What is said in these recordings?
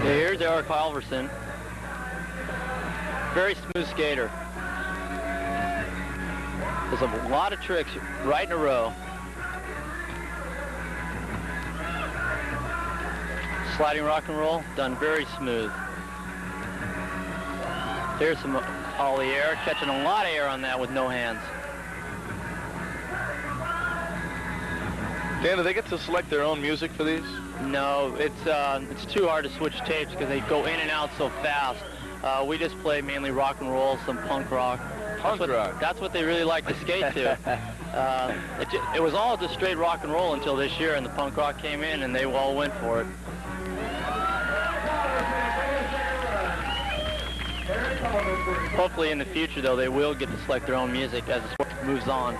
Here's Eric Halverson. Very smooth skater. Does a lot of tricks right in a row. Sliding rock and roll, done very smooth. There's some ollie air, catching a lot of air on that with no hands. Dan, do they get to select their own music for these? No, it's too hard to switch tapes because they go in and out so fast. We just play mainly rock and roll, some punk rock. That's what they really like to skate to. It was all just straight rock and roll until this year, and the punk rock came in, and they all went for it. Hopefully in the future, though, they will get to select their own music as the sport moves on.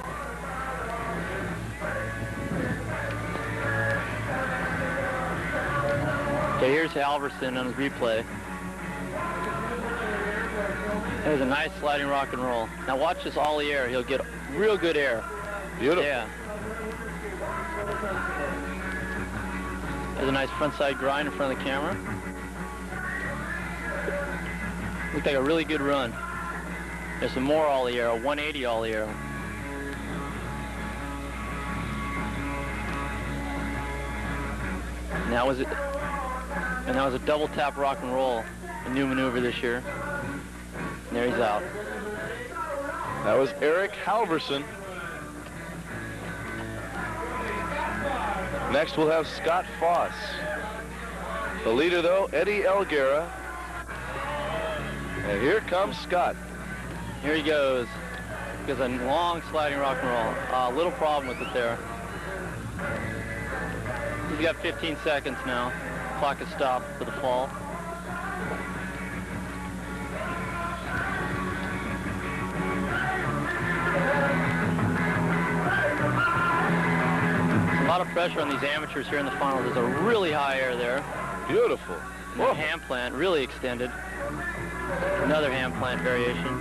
Okay, here's Halverson on his replay. There's a nice sliding rock and roll. Now watch this ollie air. He'll get real good air. Beautiful. Yeah. There's a nice front side grind in front of the camera. Looks like a really good run. There's some more ollie air, a 180 ollie air. And that was a double tap rock and roll, a new maneuver this year. And there he's out. That was Eric Halverson. Next we'll have Scott Foss. The leader though, Eddie Elguera. And here comes Scott. Here he goes. He goes a long sliding rock and roll. Little problem with it there. He's got 15 seconds now. Clock has stopped for the fall. A lot of pressure on these amateurs here in the finals. There's a really high air there. Beautiful. The hand plant really extended. Another hand plant variation.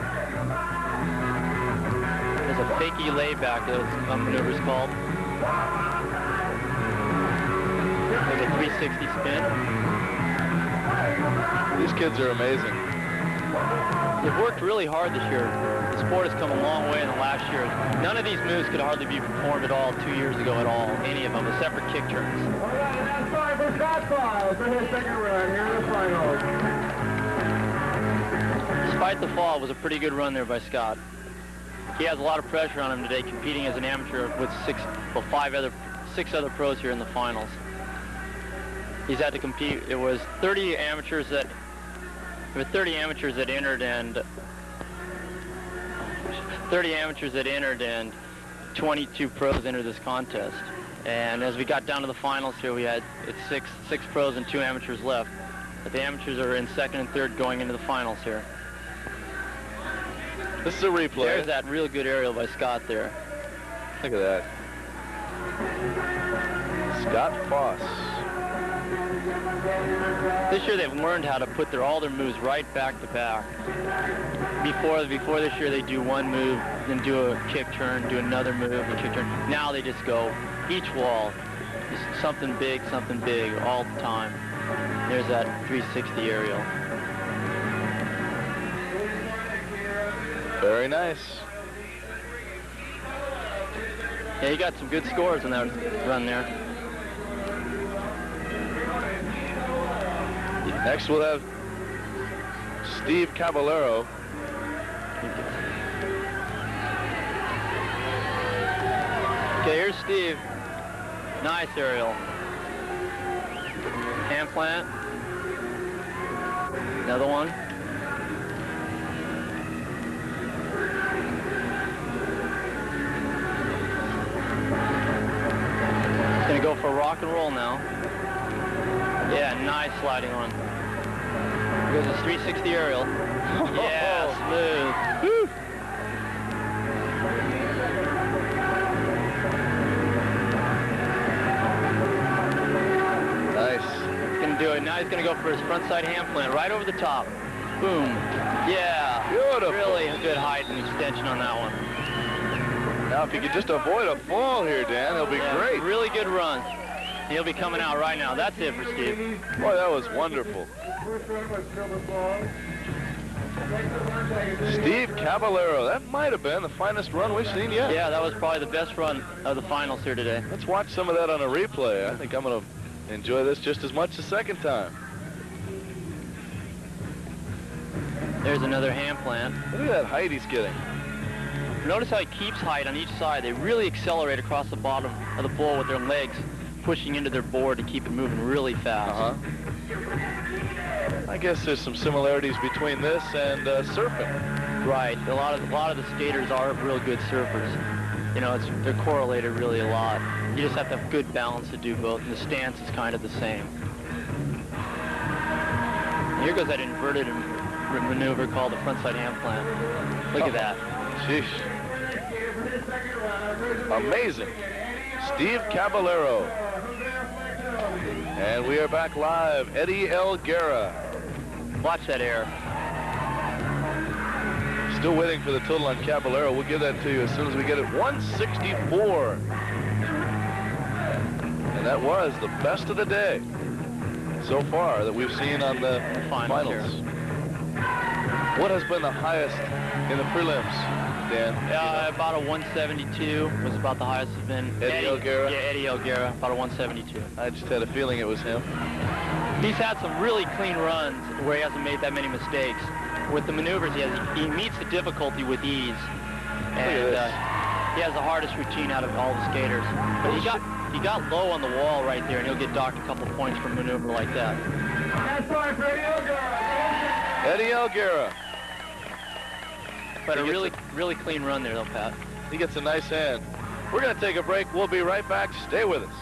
There's a fakie layback, that maneuver is called. There's a 360 spin. These kids are amazing. They've worked really hard this year. The sport has come a long way in the last year. None of these moves could hardly be performed at all 2 years ago at all, any of them, except for kick turns. All right, and that's time for Scott Foss for his second run here in the finals. Despite the fall, it was a pretty good run there by Scott. He has a lot of pressure on him today, competing as an amateur with six other pros here in the finals. He's had to compete. It was 30 amateurs that entered, and 22 pros entered this contest. And as we got down to the finals here, we had six pros and 2 amateurs left. But the amateurs are in second and third going into the finals here. This is a replay. There's that real good aerial by Scott there. Look at that. Scott Foss. This year they've learned how to put all their moves right back to back. Before this year they do one move, then do a kick turn, do another move, a kick turn. Now they just go each wall, just something big all the time. There's that 360 aerial. Very nice. Yeah, he got some good scores in that run there. Next we'll have Steve Caballero. Okay, here's Steve. Nice aerial. Hand plant. Another one. He's gonna go for a rock and roll now. Yeah, nice sliding on. Goes a 360 aerial. Yeah, smooth. Woo. Nice. He's gonna do it. Now he's gonna go for his front side hand plant right over the top. Boom. Yeah. Beautiful. Really a good height and extension on that one. Now, if he could just avoid a fall here, Dan, he'll be great. Really good run. He'll be coming out right now. That's it for Steve. Boy, that was wonderful. Steve Caballero. That might have been the finest run we've seen yet. Yeah, that was probably the best run of the finals here today. Let's watch some of that on a replay. I think I'm going to enjoy this just as much the second time. There's another hand plant. Look at that height he's getting. Notice how he keeps height on each side. They really accelerate across the bottom of the bowl with their legs pushing into their board to keep it moving really fast. I guess there's some similarities between this and surfing. Right. A lot of the skaters are real good surfers. You know, they're correlated really a lot. You just have to have good balance to do both, and the stance is kind of the same. Here goes that inverted maneuver called the frontside hand plant. Look at that. Sheesh. Amazing. Steve Caballero. And we are back live. Eddie Elguera. Watch that air. Still waiting for the total on Caballero. We'll give that to you as soon as we get it. 164. And that was the best of the day so far that we've seen on the finals. What has been the highest in the prelims, Dan? About a 172 was about the highest it's been. Eddie Elguera? Yeah, Eddie Elguera, about a 172. I just had a feeling it was him. He's had some really clean runs where he hasn't made that many mistakes. With the maneuvers, he meets the difficulty with ease. And he has the hardest routine out of all the skaters. But he got low on the wall right there, and he'll get docked a couple points for a maneuver like that. That's fine for Eddie Elguera. Eddie Elguera. But a really clean run there, though, Pat. He gets a nice hand. We're going to take a break. We'll be right back. Stay with us.